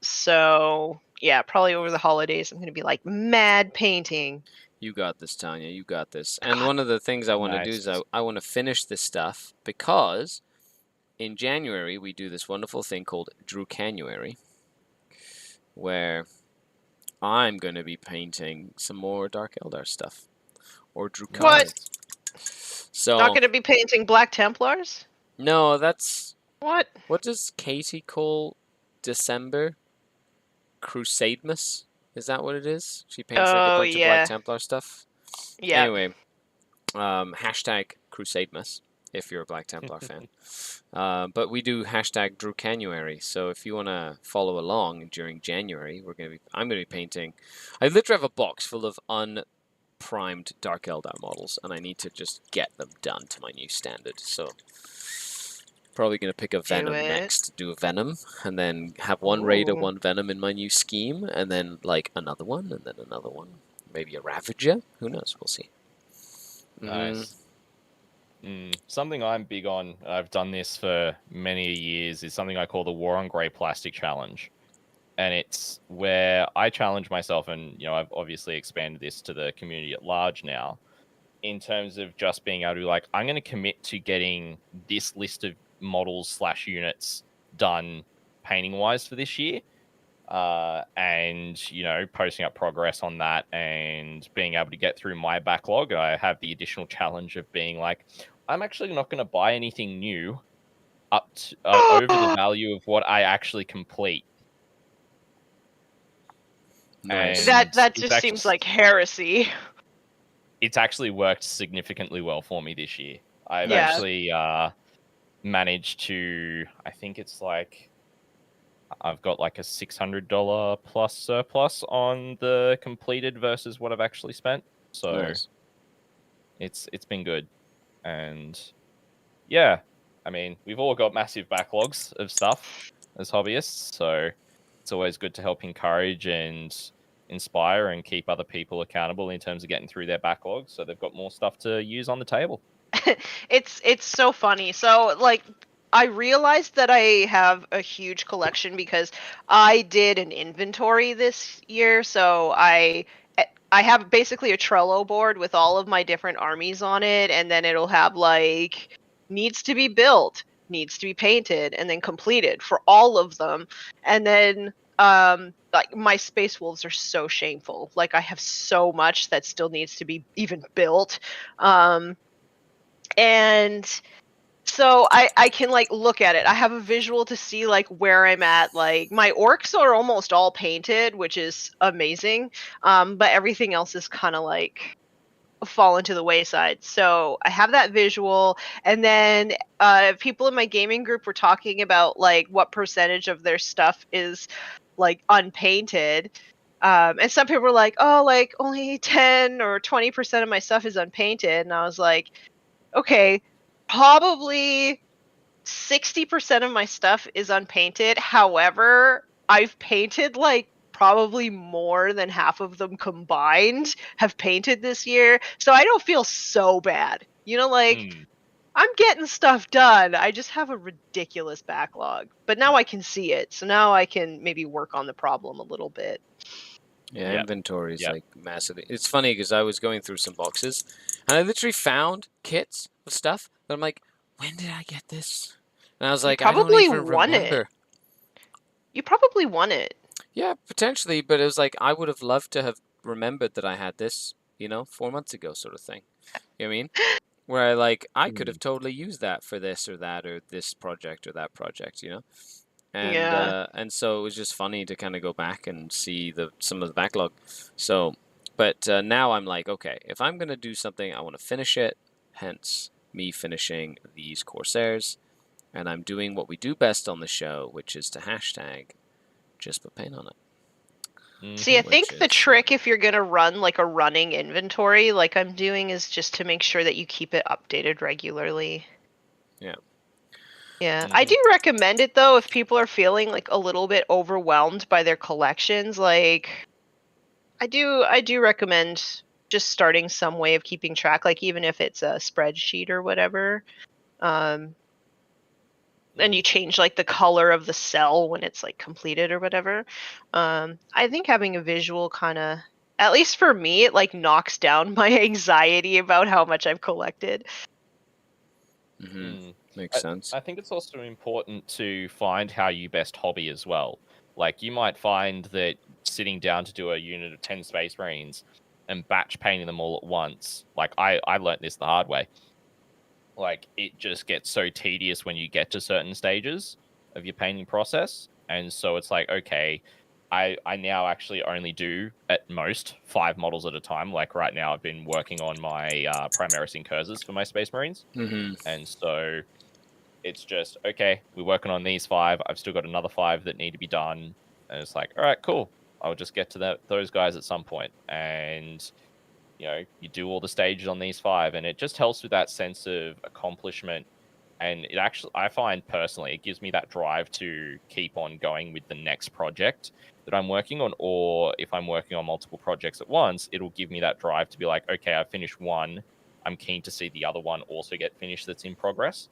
So yeah, probably over the holidays I'm going to be like mad painting. You got this, Tanya. You got this. And one of the things I want to do is I want to finish this stuff because in January, we do this wonderful thing called Drucanuary, where I'm going to be painting some more Dark Eldar stuff. Or Drukhari. What? So, not going to be painting Black Templars? No, that's... What? What does Katie call December? Crusademas? Is that what it is? She paints like a bunch of Black Templar stuff? Yeah. Anyway, hashtag Crusademas, if you're a Black Templar fan. But we do hashtag Drucanuary, so if you want to follow along during January, I'm gonna be painting. I literally have a box full of unprimed Dark Eldar models, and I need to just get them done to my new standard. So probably gonna pick a Venom next, do a Venom, and then have one Raider, one Venom in my new scheme, and then like another one, and then another one, maybe a Ravager. Who knows? We'll see. Nice. Something I'm big on, I've done this for many years, is something I call the War on Grey Plastic Challenge. And it's where I challenge myself, and I've obviously expanded this to the community at large now, in terms of just being able to I'm going to commit to getting this list of models / units done painting wise for this year. And posting up progress on that and being able to get through my backlog. I have the additional challenge of being I'm actually not going to buy anything new up to, over the value of what I actually complete. Nice. And That just seems like heresy. It's actually worked significantly well for me this year. I've Yeah. actually managed to, I think it's I've got a $600 plus surplus on the completed versus what I've actually spent. So Nice. it's been good. And yeah, I mean, we've all got massive backlogs of stuff as hobbyists, so it's always good to help encourage and inspire and keep other people accountable in terms of getting through their backlogs so they've got more stuff to use on the table. It's so funny. So I realized that I have a huge collection because I did an inventory this year. So I have basically a Trello board with all of my different armies on it, and then it'll have needs to be built, needs to be painted, and then completed for all of them. And then my Space Wolves are so shameful. I have so much that still needs to be even built. And so I can look at it. I have a visual to see where I'm at. My orcs are almost all painted, which is amazing. But everything else is kind of fallen to the wayside. So I have that visual, and then people in my gaming group were talking about what percentage of their stuff is unpainted. And some people were like, oh, only 10 or 20% of my stuff is unpainted. And I was like, okay, probably 60% of my stuff is unpainted. However, I've painted probably more than half of them combined have painted this year. So I don't feel so bad. I'm getting stuff done. I just have a ridiculous backlog. But now I can see it. So now I can maybe work on the problem a little bit. Yeah, Yep. inventory is Yep. massive. It's funny because I was going through some boxes and I literally found kits of stuff that I'm like, when did I get this? And I was like, I don't probably even won it. remember. You probably won it. Yeah, potentially, but it was like I would have loved to have remembered that I had this, 4 months ago, sort of thing. You know what I mean? Where I could have totally used that for this or that or this project or that project, And Yeah. and so it was just funny to kind of go back and see some of the backlog. So, but now I'm like, okay, if I'm gonna do something, I want to finish it. Hence me finishing these Corsairs, and I'm doing what we do best on the show, which is to hashtag just put paint on it. See, I think the trick, if you're going to run a running inventory like I'm doing, is just to make sure that you keep it updated regularly. Yeah. Yeah. I do recommend it, though, if people are feeling a little bit overwhelmed by their collections. I do recommend just starting some way of keeping track, even if it's a spreadsheet or whatever. And you change the color of the cell when it's completed or whatever. I think having a visual kind of, at least for me, it knocks down my anxiety about how much I've collected. Makes sense. I think it's also important to find how you best hobby as well. You might find that sitting down to do a unit of 10 Space Marines and batch painting them all at once, I learnt this the hard way. It just gets so tedious when you get to certain stages of your painting process. And so it's okay, I now actually only do at most 5 models at a time. Right now I've been working on my Primaris Incursors for my Space Marines. And so it's just, okay, we're working on these 5. I've still got another 5 that need to be done. And it's all right, cool. I'll just get to those guys at some point. And you do all the stages on these 5, and it just helps with that sense of accomplishment. And it actually, I find personally, it gives me that drive to keep on going with the next project that I'm working on. Or if I'm working on multiple projects at once, it'll give me that drive to be okay, I've finished one. I'm keen to see the other one also get finished that's in progress.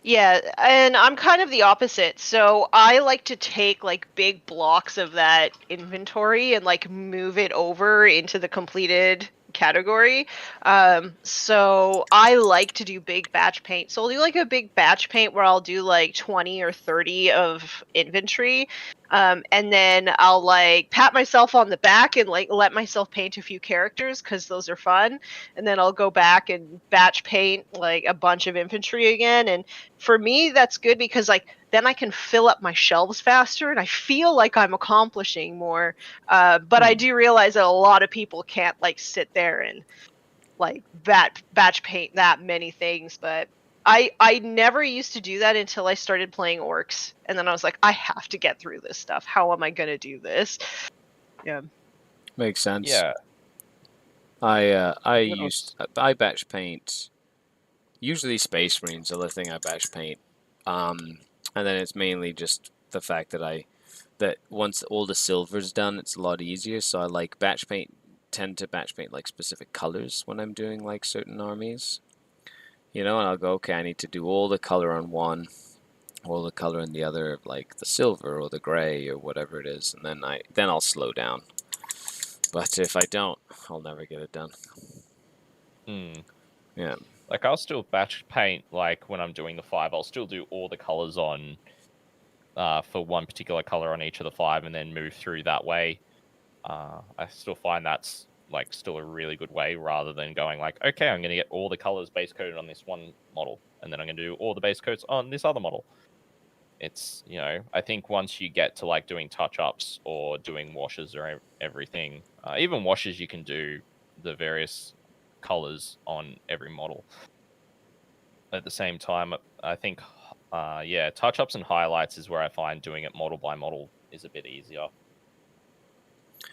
Yeah, and I'm kind of the opposite. So I like to take like big blocks of that inventory and like move it over into the completed category. So I like to do big batch paint. So I'll do like a big batch paint where I'll do like 20 or 30 of inventory. And then I'll like pat myself on the back and like let myself paint a few characters because those are fun. And then I'll go back and batch paint like a bunch of infantry again. And for me, that's good because like then I can fill up my shelves faster and I feel like I'm accomplishing more. But I do realize that a lot of people can't like sit there and like batch paint that many things. But I never used to do that until I started playing orcs, and then I was like, I have to get through this stuff. How am I gonna do this? Yeah. Makes sense. Yeah. I batch paint. Usually Space Marines are the thing I batch paint. And then it's mainly just the fact that once all the silver's done, it's a lot easier. So I tend to batch paint like specific colors when I'm doing like certain armies. And I'll go, okay, I need to do all the color on one, all the color in the other, like the silver or the gray or whatever it is, and then I'll slow down. But if I don't, I'll never get it done. Yeah. Like I'll still batch paint, like when I'm doing the 5, I'll still do all the colors on for one particular color on each of the 5 and then move through that way. I still find that's like still a really good way rather than going like, okay, I'm going to get all the colors base coated on this one model and then I'm going to do all the base coats on this other model. It's, I think once you get to like doing touch-ups or doing washes or everything, even washes, you can do the various colors on every model. At the same time, I think, touch-ups and highlights is where I find doing it model by model is a bit easier.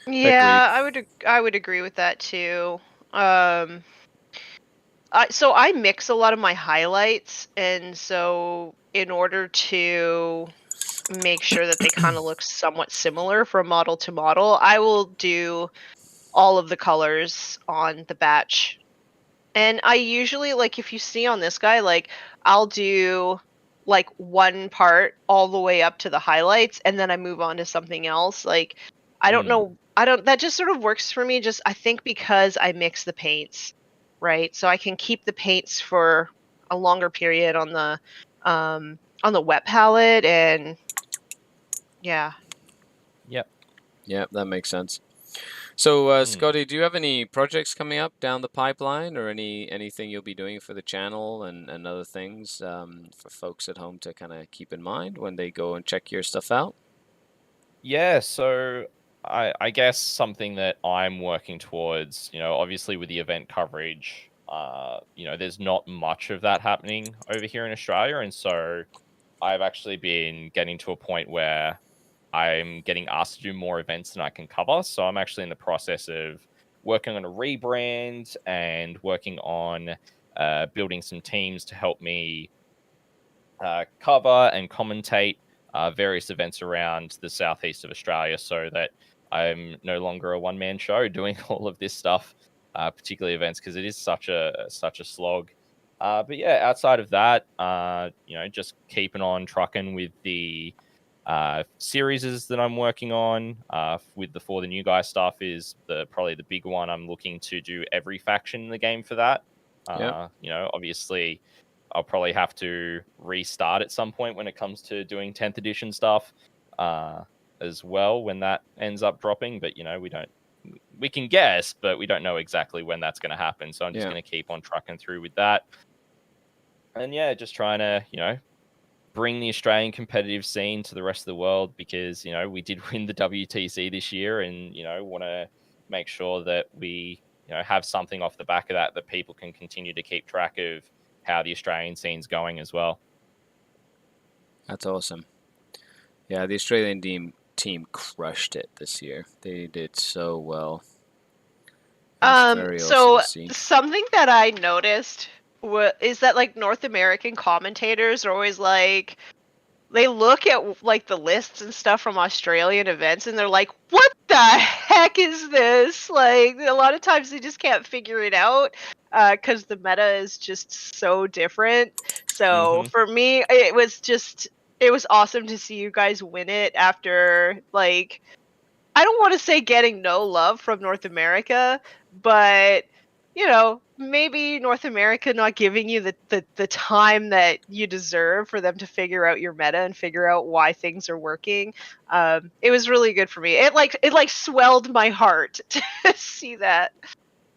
Yeah, I would agree with that too. So I mix a lot of my highlights, and so in order to make sure that they kind of look somewhat similar from model to model, I will do all of the colors on the batch. And I usually, like, if you see on this guy, like, I'll do like one part all the way up to the highlights, and then I move on to something else. Like, I don't know, that just sort of works for me. Just, I think because I mix the paints, right? So I can keep the paints for a longer period on the wet palette, and yeah. Yep, that makes sense. So, Scotty, do you have any projects coming up down the pipeline, or anything you'll be doing for the channel and other things for folks at home to kind of keep in mind when they go and check your stuff out? Yeah, so I guess something that I'm working towards, obviously with the event coverage, there's not much of that happening over here in Australia, and so I've actually been getting to a point where I'm getting asked to do more events than I can cover. So I'm actually in the process of working on a rebrand and working on building some teams to help me cover and commentate various events around the southeast of Australia so that I'm no longer a one-man show doing all of this stuff, particularly events, because it is such a slog. But yeah, outside of that, just keeping on trucking with the series that I'm working on with the For the New Guy stuff is probably the big one. I'm looking to do every faction in the game for that. Obviously I'll probably have to restart at some point when it comes to doing 10th edition stuff as well when that ends up dropping, but we can guess, but we don't know exactly when that's going to happen. So I'm just going to keep on trucking through with that. And yeah, just trying to, bring the Australian competitive scene to the rest of the world because, we did win the WTC this year and, want to make sure that we, have something off the back of that people can continue to keep track of how the Australian scene's going as well. That's awesome. Yeah, the Australian team crushed it this year. They did so well. So something that I noticed is that like North American commentators are always like, they look at like the lists and stuff from Australian events and they're like, what the the heck is this? Like, a lot of times they just can't figure it out because the meta is just so different. So for me, it was awesome to see you guys win it after, like, I don't want to say getting no love from North America, but maybe North America not giving you the time that you deserve for them to figure out your meta and figure out why things are working. It was really good for me. It swelled my heart to see that.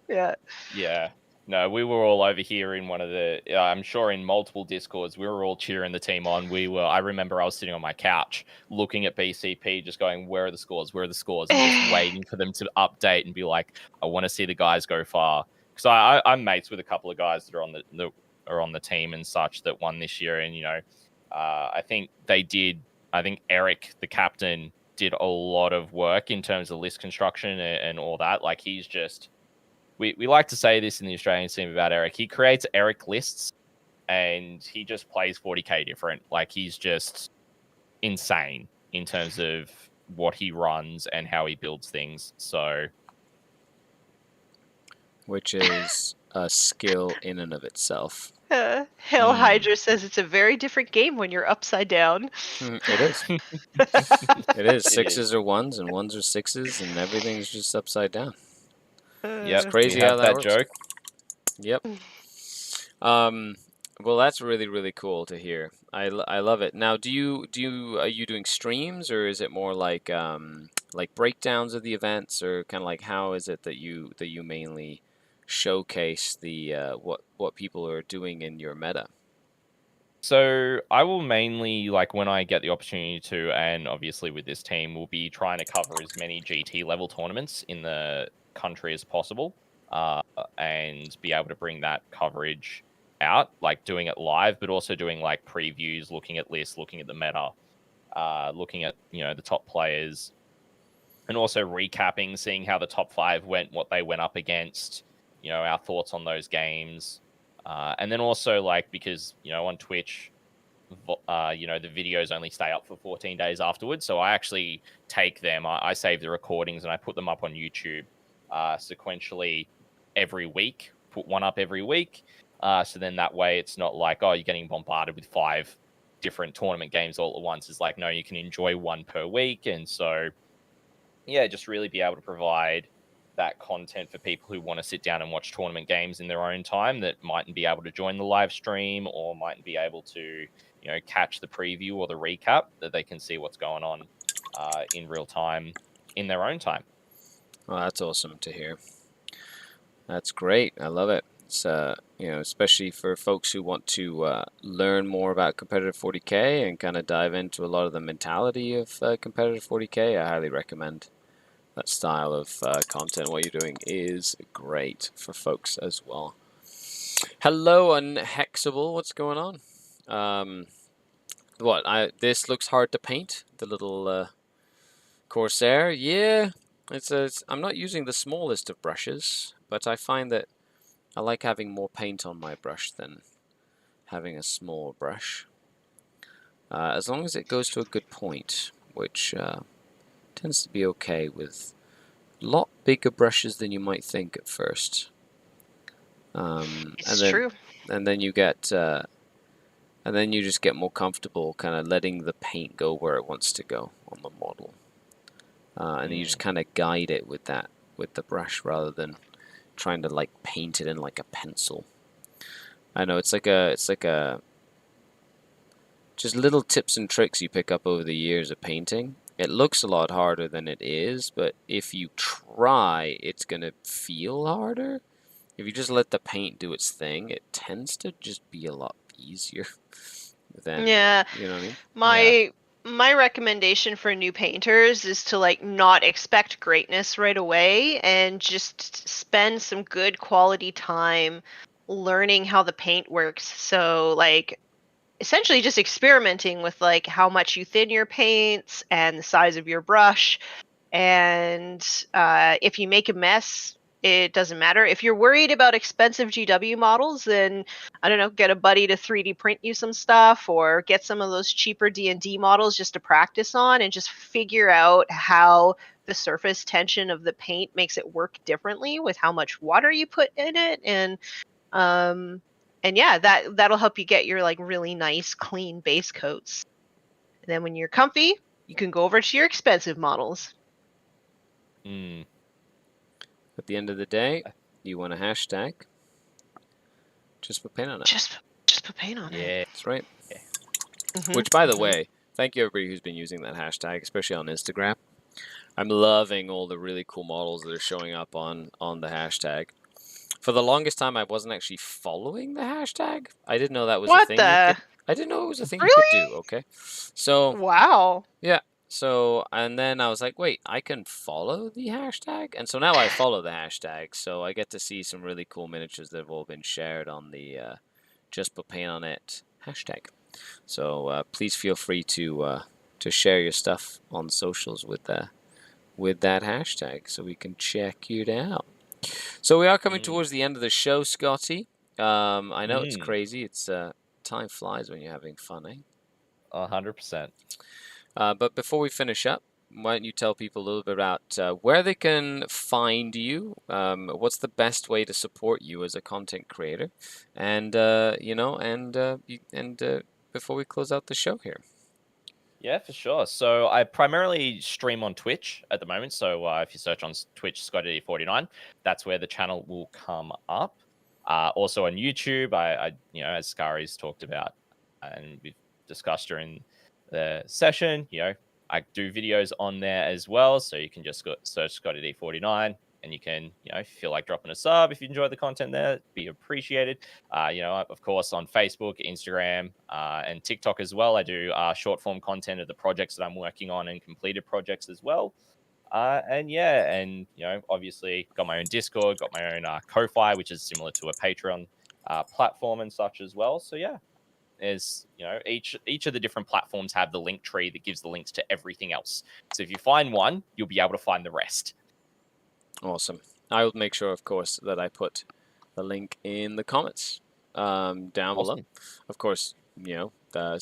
Yeah. Yeah. No, we were all over here in one of the, I'm sure in multiple Discords, we were all cheering the team on. I remember I was sitting on my couch looking at BCP, just going, where are the scores? Where are the scores? And just waiting for them to update and be like, I want to see the guys go far. Because I'm mates with a couple of guys that are on the team and such that won this year. And, I think Eric, the captain, did a lot of work in terms of list construction and all that. Like, he's just... We like to say this in the Australian scene about Eric. He creates Eric lists, and he just plays 40k different. Like, he's just insane in terms of what he runs and how he builds things. So, which is a skill in and of itself. Hell Hydra says it's a very different game when you're upside down. It is. It is. Sixes are ones, and ones are sixes, and everything's just upside down. It's crazy how that works. Joke. Yep. Well, that's really, really cool to hear. I love it. Now, are you doing streams, or is it more like breakdowns of the events, or kind of like how is it that you mainly showcase the what people are doing in your meta? So I will mainly, like, when I get the opportunity to, and obviously with this team, we'll be trying to cover as many GT level tournaments in the country as possible, and be able to bring that coverage out, like doing it live, but also doing like previews, looking at lists, looking at the meta, looking at the top players, and also recapping, seeing how the top 5 went, what they went up against, our thoughts on those games. And then also, like, because, on Twitch, the videos only stay up for 14 days afterwards. So I actually take them, I save the recordings and I put them up on YouTube sequentially every week, put one up every week. So then that way it's not like, oh, you're getting bombarded with 5 different tournament games all at once. It's like, no, you can enjoy one per week. And so, yeah, just really be able to provide that content for people who want to sit down and watch tournament games in their own time that mightn't be able to join the live stream or mightn't be able to, catch the preview or the recap, that they can see what's going on in real time in their own time. Well, that's awesome to hear. That's great. I love it. It's especially for folks who want to learn more about competitive 40k and kind of dive into a lot of the mentality of competitive 40k. I highly recommend that style of content. What you're doing is great for folks as well. Hello, Unhexable. What's going on? This looks hard to paint. The little Corsair. Yeah, I'm not using the smallest of brushes, but I find that I like having more paint on my brush than having a small brush. As long as it goes to a good point, which tends to be okay with a lot bigger brushes than you might think at first. It's true. And then you get, and then you just get more comfortable, kind of letting the paint go where it wants to go on the model, and you just kind of guide it with the brush rather than trying to like paint it in like a pencil. I know it's like a just little tips and tricks you pick up over the years of painting. It looks a lot harder than it is, but if you try, it's going to feel harder. If you just let the paint do its thing, it tends to just be a lot easier than, yeah. You know what I mean? My recommendation for new painters is to like not expect greatness right away and just spend some good quality time learning how the paint works. So like essentially just experimenting with like how much you thin your paints and the size of your brush. And if you make a mess, it doesn't matter. If you're worried about expensive GW models, then I don't know, get a buddy to 3D print you some stuff, or get some of those cheaper D&D models just to practice on, and just figure out how the surface tension of the paint makes it work differently with how much water you put in it, and yeah, that'll help you get your like really nice clean base coats. And then when you're comfy, you can go over to your expensive models. At the end of the day, you want a hashtag. Just put paint on it. Just put paint on it. Yeah. That's right. Mhm, Which, by the mhm. way, thank you everybody who's been using that hashtag, especially on Instagram. I'm loving all the really cool models that are showing up on the hashtag. For the longest time, I wasn't actually following the hashtag. I didn't know that was a What thing you the? could. I didn't know it was a thing you could Really? do. Okay, so Wow. yeah. So, and then I was like, wait, I can follow the hashtag? And so now I follow the hashtag. So I get to see some really cool miniatures that have all been shared on the Just Put Paint on It hashtag. So please feel free to share your stuff on socials with that hashtag so we can check it out. So we are coming towards the end of the show, Scotty. I know it's crazy. It's time flies when you're having fun, eh? 100%. But before we finish up, why don't you tell people a little bit about where they can find you? What's the best way to support you as a content creator? And before we close out the show here. Yeah, for sure. So I primarily stream on Twitch at the moment. So if you search on Twitch, ScottyD49, that's where the channel will come up. Also on YouTube, I as Skari's talked about and we've discussed during the session, I do videos on there as well. So you can just search ScottyD49 and you can, if you feel like dropping a sub, if you enjoy the content there, it'd be appreciated. Of course, on Facebook, Instagram, and TikTok as well. I do short form content of the projects that I'm working on and completed projects as well. Obviously got my own Discord, got my own Ko-Fi, which is similar to a Patreon platform and such as well. So yeah, there's each of the different platforms have the link tree that gives the links to everything else. So if you find one, you'll be able to find the rest. Awesome. I will make sure, of course, that I put the link in the comments down below. Of course, so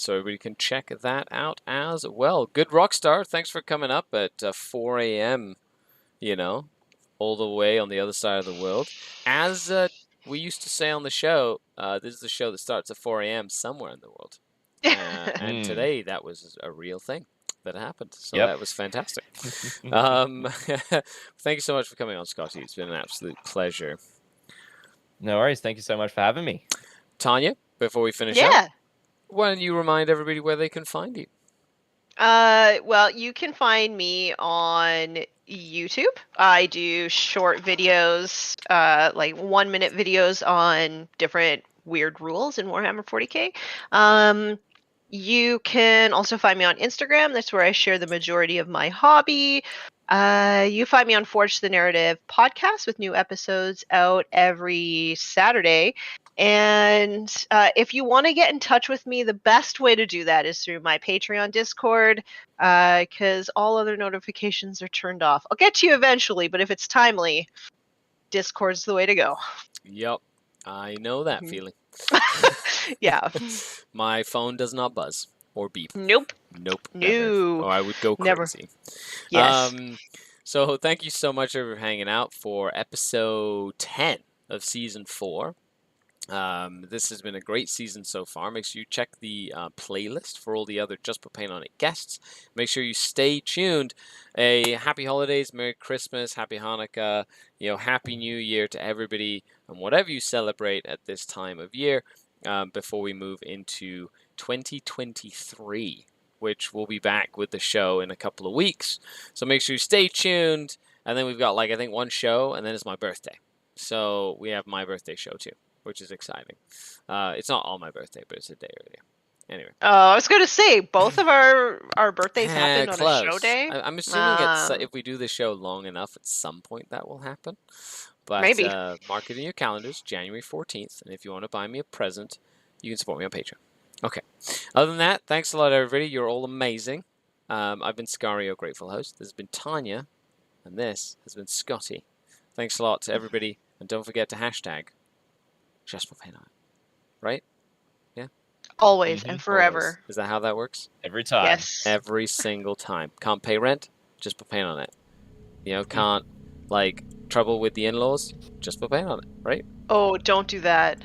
everybody can check that out as well. Good Rockstar, thanks for coming up at 4 a.m., all the way on the other side of the world. As we used to say on the show, this is the show that starts at 4 a.m. somewhere in the world. And today, that was a real thing that happened. So that was fantastic. Thank you so much for coming on, Scotty. It's been an absolute pleasure. No worries. Thank you so much for having me. Tanya, before we finish up, why don't you remind everybody where they can find you? Well, you can find me on YouTube. I do short videos, like 1-minute videos on different weird rules in Warhammer 40K. You can also find me on Instagram. That's where I share the majority of my hobby. You find me on Forge the Narrative podcast with new episodes out every Saturday. And if you want to get in touch with me, the best way to do that is through my Patreon Discord, because all other notifications are turned off. I'll get to you eventually, but if it's timely, Discord's the way to go. Yep, I know that feeling. Yeah. My phone does not buzz or beep. Nope. Nope. No. Never. Or I would go crazy. Never. Yes. So thank you so much for hanging out for episode 10 of season 4. This has been a great season so far. Make sure you check the playlist for all the other Just Put Paint on It guests. Make sure you stay tuned. A happy holidays, Merry Christmas, Happy Hanukkah, Happy New Year to everybody, and whatever you celebrate at this time of year, before we move into 2023, which we'll be back with the show in a couple of weeks. So make sure you stay tuned. And then we've got I think one show, and then it's my birthday. So we have my birthday show too, which is exciting. It's not on my birthday, but it's a day earlier. Anyway. I was going to say, both of our birthdays happened on a show day. I'm assuming if we do the show long enough, at some point that will happen. But maybe. Mark it in your calendars, January 14th. And if you want to buy me a present, you can support me on Patreon. Okay. Other than that, thanks a lot, everybody. You're all amazing. I've been Skari, your grateful host. This has been Tanya, and this has been Scotty. Thanks a lot to everybody, and don't forget to hashtag Just Put Paint on It. Right? Yeah? Always and forever. Always. Is that how that works? Every time. Yes. Every single time. Can't pay rent? Just put paint on it. can't like trouble with the in-laws, just put paint on it, right? Oh, don't do that.